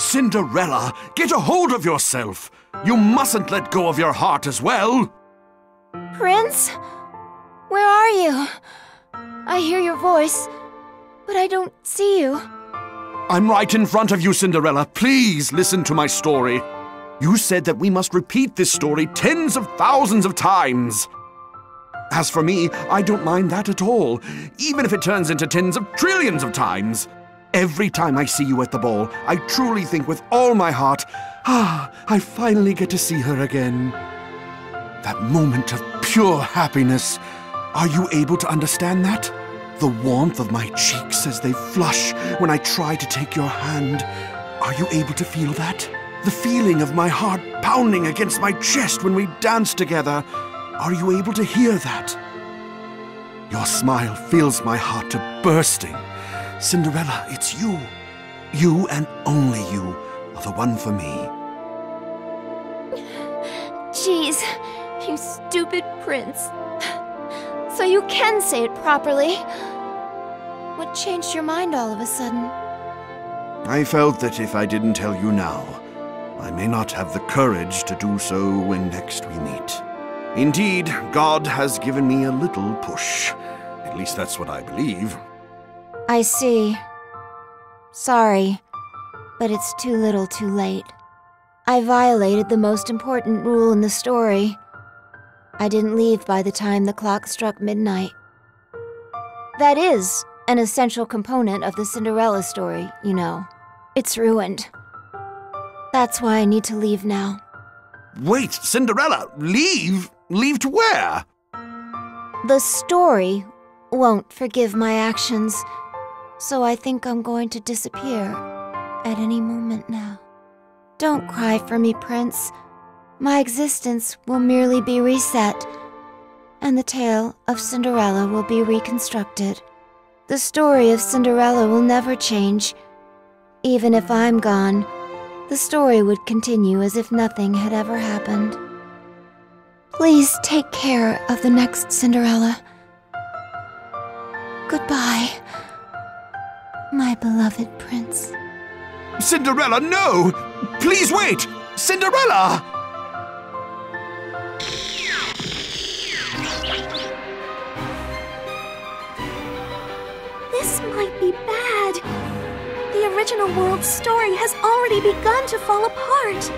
Cinderella, get a hold of yourself! You mustn't let go of your heart as well! Prince? Where are you? I hear your voice, but I don't see you. I'm right in front of you, Cinderella. Please listen to my story. You said that we must repeat this story tens of thousands of times. As for me, I don't mind that at all, even if it turns into tens of trillions of times. Every time I see you at the ball, I truly think with all my heart, I finally get to see her again. That moment of pure happiness. Are you able to understand that? The warmth of my cheeks as they flush when I try to take your hand. Are you able to feel that? The feeling of my heart pounding against my chest when we dance together. Are you able to hear that? Your smile fills my heart to bursting. Cinderella, it's you. You and only you are the one for me. Jeez, you stupid prince. So you can say it properly. What changed your mind all of a sudden? I felt that if I didn't tell you now, I may not have the courage to do so when next we meet. Indeed, God has given me a little push. At least that's what I believe. I see. Sorry, but it's too little too late. I violated the most important rule in the story. I didn't leave by the time the clock struck midnight. That is an essential component of the Cinderella story, you know. It's ruined. That's why I need to leave now. Wait, Cinderella, leave? Leave to where? The story won't forgive my actions, so I think I'm going to disappear at any moment now. Don't cry for me, Prince. My existence will merely be reset, and the tale of Cinderella will be reconstructed. The story of Cinderella will never change. Even if I'm gone, the story would continue as if nothing had ever happened. Please take care of the next Cinderella. Goodbye, my beloved prince. Cinderella, no! Please wait! Cinderella! This might be bad. The original world's story has already begun to fall apart.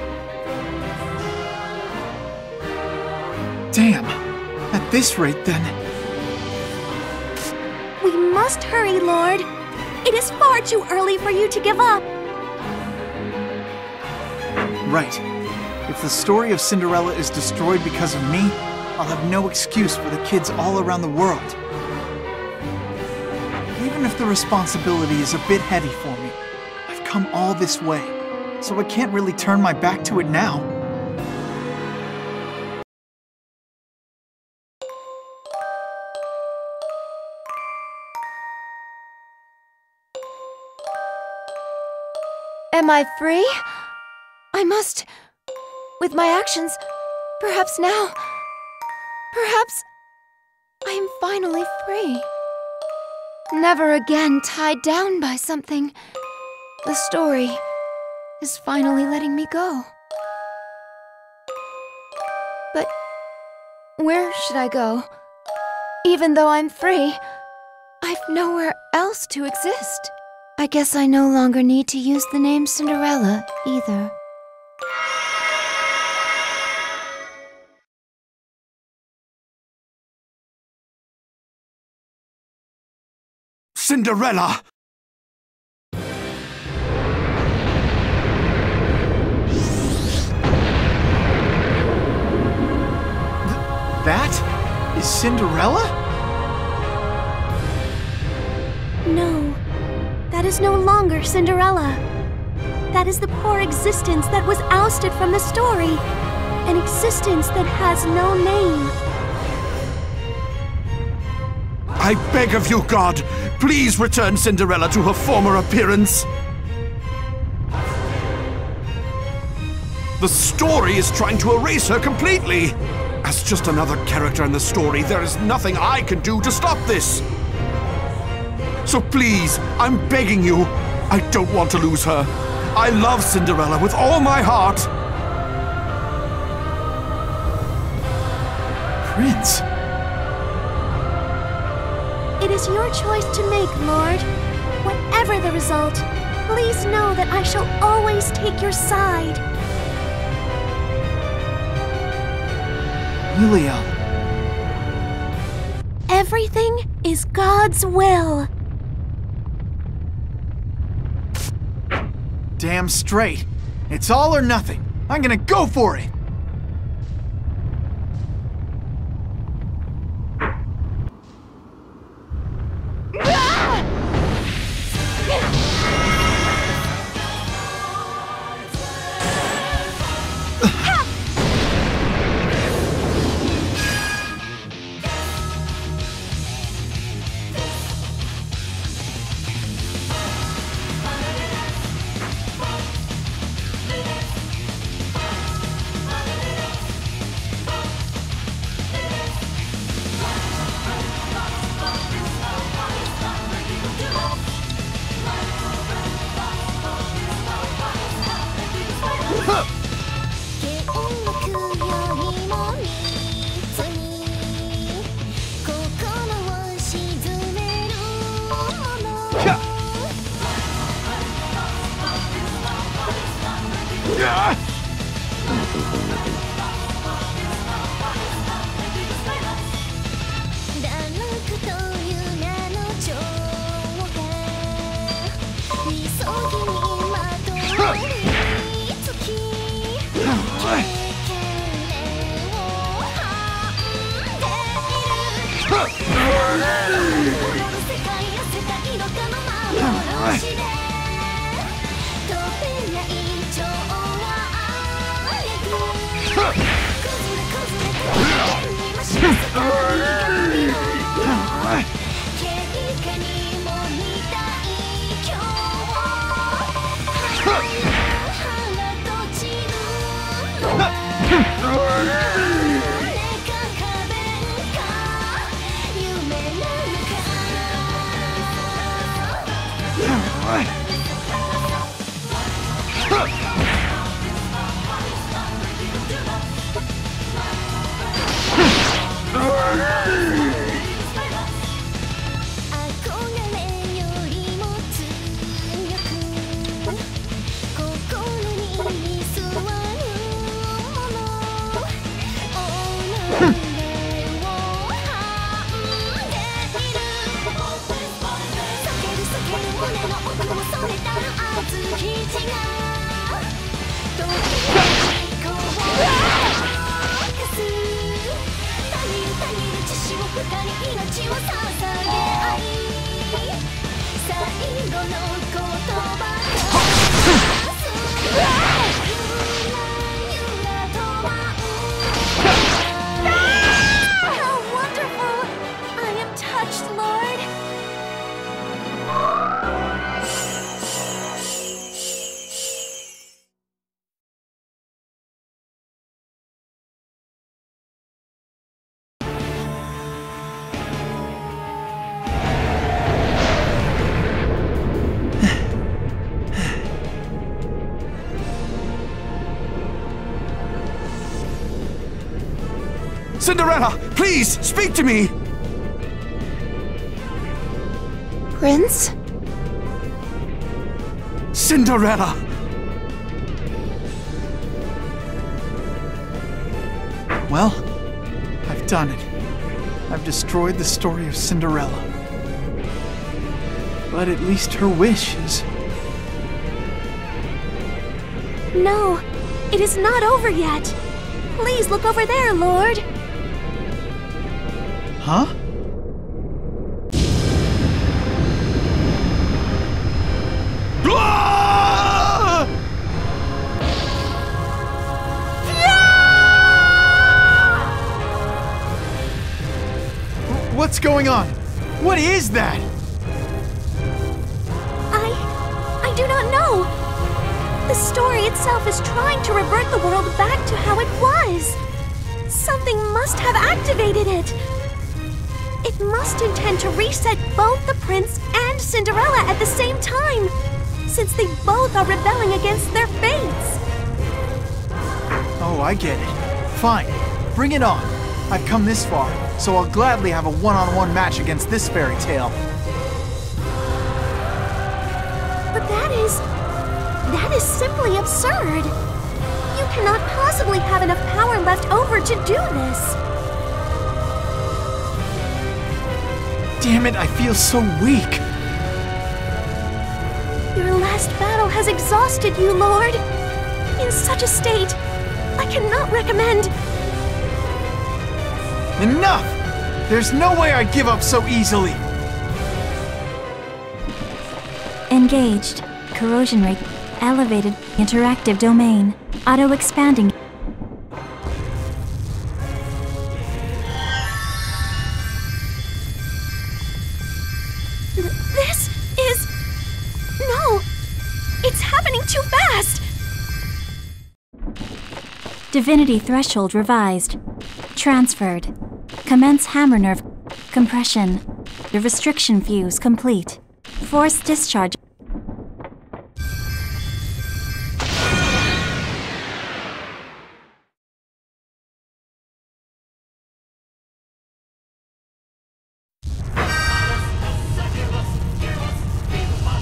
Damn. At this rate, then. We must hurry, Lord. It is far too early for you to give up. Right. If the story of Cinderella is destroyed because of me, I'll have no excuse for the kids all around the world. Even if the responsibility is a bit heavy for me, I've come all this way, so I can't really turn my back to it now. Am I free? I must... With my actions, perhaps now... Perhaps... I am finally free. Never again tied down by something. The story is finally letting me go. But where should I go? Even though I'm free, I've nowhere else to exist. I guess I no longer need to use the name Cinderella either. Cinderella! That is Cinderella? No, that is no longer Cinderella. That is the poor existence that was ousted from the story. An existence that has no name. I beg of you, God, please return Cinderella to her former appearance. The story is trying to erase her completely. As just another character in the story, there is nothing I can do to stop this. So please, I'm begging you, I don't want to lose her. I love Cinderella with all my heart. Prince. It is your choice to make, Lord. Whatever the result, please know that I shall always take your side. Uriel. Everything is God's will. Damn straight. It's all or nothing. I'm gonna go for it. Cinderella, please, speak to me! Prince? Cinderella! Well, I've done it. I've destroyed the story of Cinderella. But at least her wish is... No, it is not over yet. Please look over there, Lord. Huh? Ah! What's going on? What is that? I do not know. The story itself is trying to revert the world back to how it was. Something must have activated it. It must intend to reset both the prince and Cinderella at the same time. since they both are rebelling against their fates. Oh, I get it. Fine, bring it on. I've come this far, so I'll gladly have a one-on-one match against this fairy tale. But that is simply absurd. You cannot possibly have enough power left over to do this. Damn it, I feel so weak. Your last battle has exhausted you, Lord. In such a state, I cannot recommend... Enough! There's no way I'd give up so easily! Engaged. Corrosion rate. Elevated. Interactive domain. Auto-expanding. This is... No! It's happening too fast! Divinity threshold revised. Transferred. Commence hammer nerve. Compression. The restriction fuse complete. Force discharge.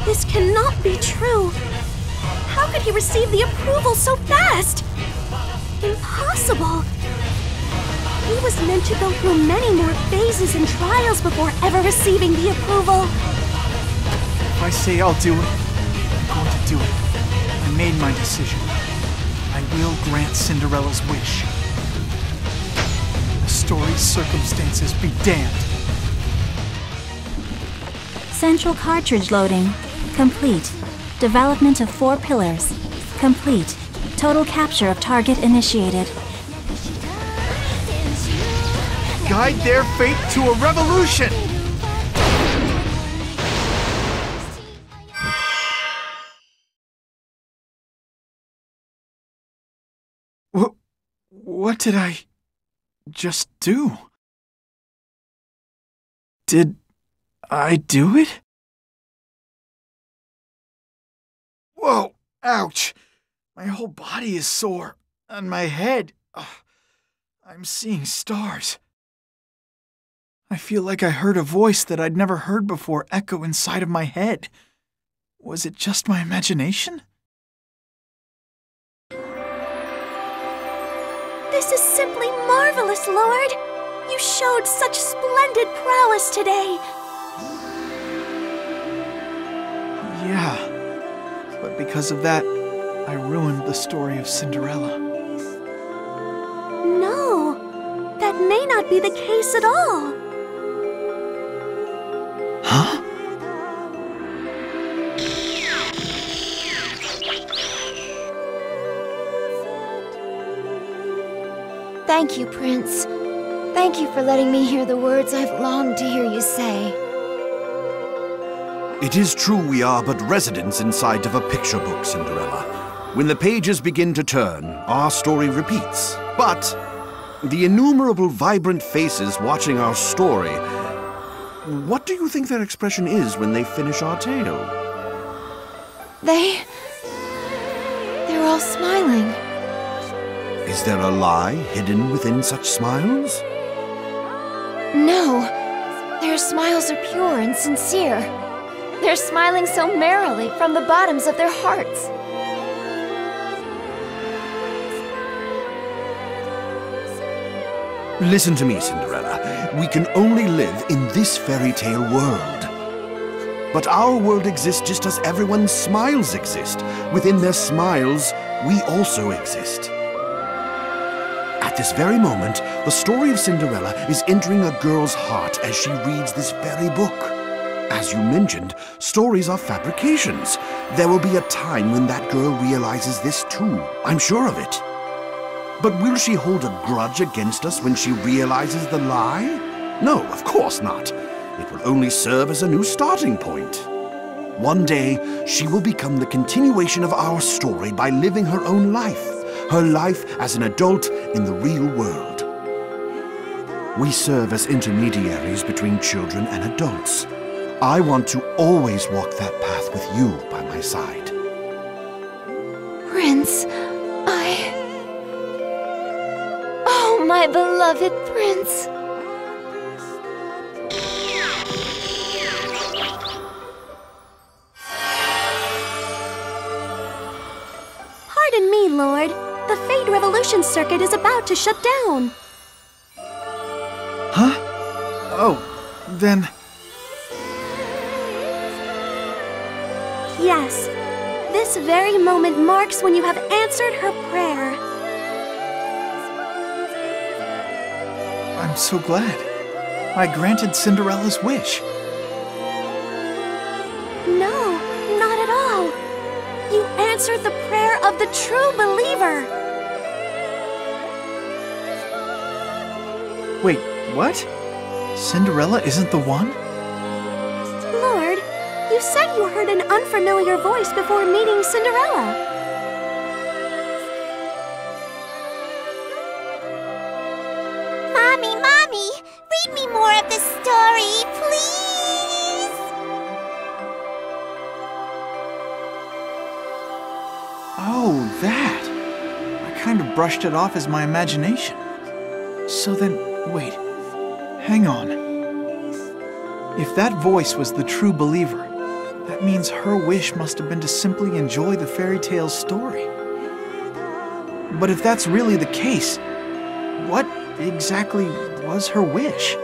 This cannot be true. How could he receive the approval so fast? Impossible. He was meant to go through many more phases and trials before ever receiving the approval. If I say I'll do it, I'm going to do it. I made my decision. I will grant Cinderella's wish. The story's circumstances be damned. Central cartridge loading. Complete. Development of 4 pillars. Complete. Total capture of target initiated. Guide their fate to a revolution! What did I just do? Did I do it? Whoa! Ouch! My whole body is sore. And my head... Ugh, I'm seeing stars. I feel like I heard a voice that I'd never heard before echo inside of my head. Was it just my imagination? This is simply marvelous, Lord! You showed such splendid prowess today! Yeah, but because of that, I ruined the story of Cinderella. No, that may not be the case at all. Huh? Thank you, Prince. Thank you for letting me hear the words I've longed to hear you say. It is true we are but residents inside of a picture book, Cinderella. When the pages begin to turn, our story repeats. But the innumerable vibrant faces watching our story, what do you think their expression is when they finish our tale? They're all smiling. Is there a lie hidden within such smiles? No, their smiles are pure and sincere. They're smiling so merrily from the bottoms of their hearts. Listen to me, Cinderella. We can only live in this fairy tale world. But our world exists just as everyone's smiles exist. Within their smiles, we also exist. At this very moment, the story of Cinderella is entering a girl's heart as she reads this very book. As you mentioned, stories are fabrications. There will be a time when that girl realizes this too. I'm sure of it. But will she hold a grudge against us when she realizes the lie? No, of course not. It will only serve as a new starting point. One day, she will become the continuation of our story by living her own life. Her life as an adult in the real world. We serve as intermediaries between children and adults. I want to always walk that path with you by my side. Prince, Oh, my beloved Prince. Pardon me, Lord. The Fate Revolution Circuit is about to shut down. Huh? Oh, then... Yes, this very moment marks when you have answered her prayer. I'm so glad. I granted Cinderella's wish. No, not at all. You answered the prayer of the true believer. Wait, what? Cinderella isn't the one? Lord, you said you heard an unfamiliar voice before meeting Cinderella. Mommy, read me more of the story, please! Oh, that. I kind of brushed it off as my imagination. So then, wait. Hang on. If that voice was the true believer, that means her wish must have been to simply enjoy the fairy tale's story. But if that's really the case, what exactly was her wish?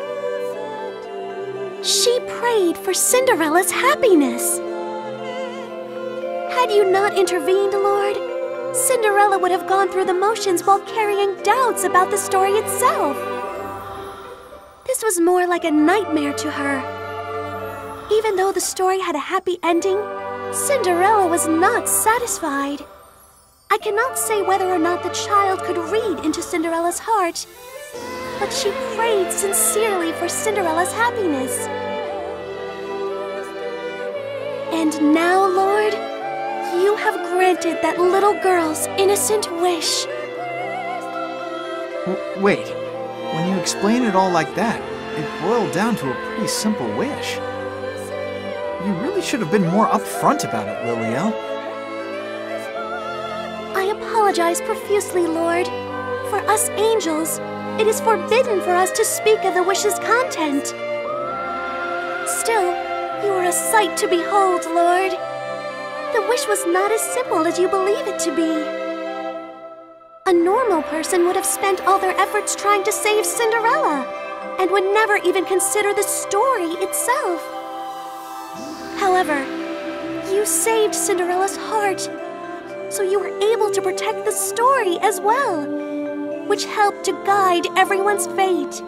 She prayed for Cinderella's happiness. Had you not intervened, Lord, Cinderella would have gone through the motions while carrying doubts about the story itself. This was more like a nightmare to her. Even though the story had a happy ending, Cinderella was not satisfied. I cannot say whether or not the child could read into Cinderella's heart, but she prayed sincerely for Cinderella's happiness. And now, Lord, you have granted that little girl's innocent wish. Wait, when you explain it all like that, it boiled down to a pretty simple wish. You really should have been more upfront about it, Liliel. I apologize profusely, Lord. For us angels, it is forbidden for us to speak of the wish's content. Still, you are a sight to behold, Lord. The wish was not as simple as you believe it to be. A normal person would have spent all their efforts trying to save Cinderella, and would never even consider the story itself. However, you saved Cinderella's heart, so you were able to protect the story as well, which helped to guide everyone's fate.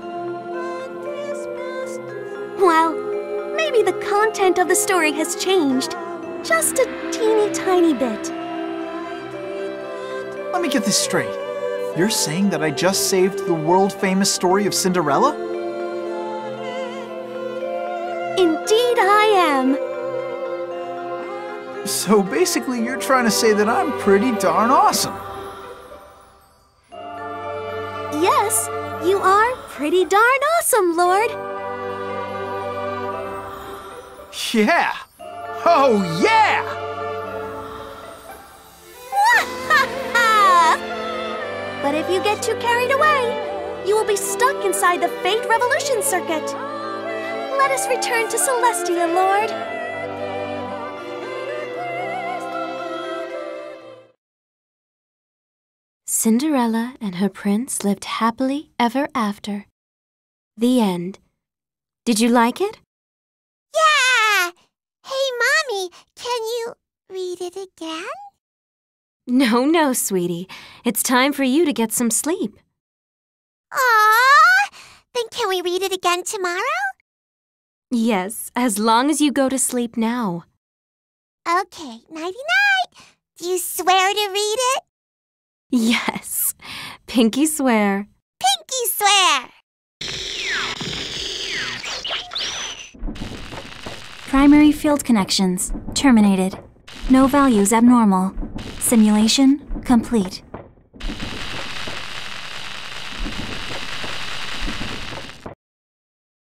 Well, maybe the content of the story has changed, just a teeny tiny bit. Let me get this straight. You're saying that I just saved the world-famous story of Cinderella? Indeed I am. So basically, you're trying to say that I'm pretty darn awesome. Yes, you are pretty darn awesome, Lord. Yeah! Oh, yeah! But if you get too carried away, you will be stuck inside the Fate Revolution Circuit. Let us return to Celestia, Lord. Cinderella and her prince lived happily ever after. The end. Did you like it? Yeah! Hey, Mommy, can you read it again? No, sweetie. It's time for you to get some sleep. Aww! Then can we read it again tomorrow? Yes, as long as you go to sleep now. Okay, nighty-night. Do you swear to read it? Yes, Pinky swear. Pinky swear! Primary field connections terminated. No values abnormal. Simulation complete.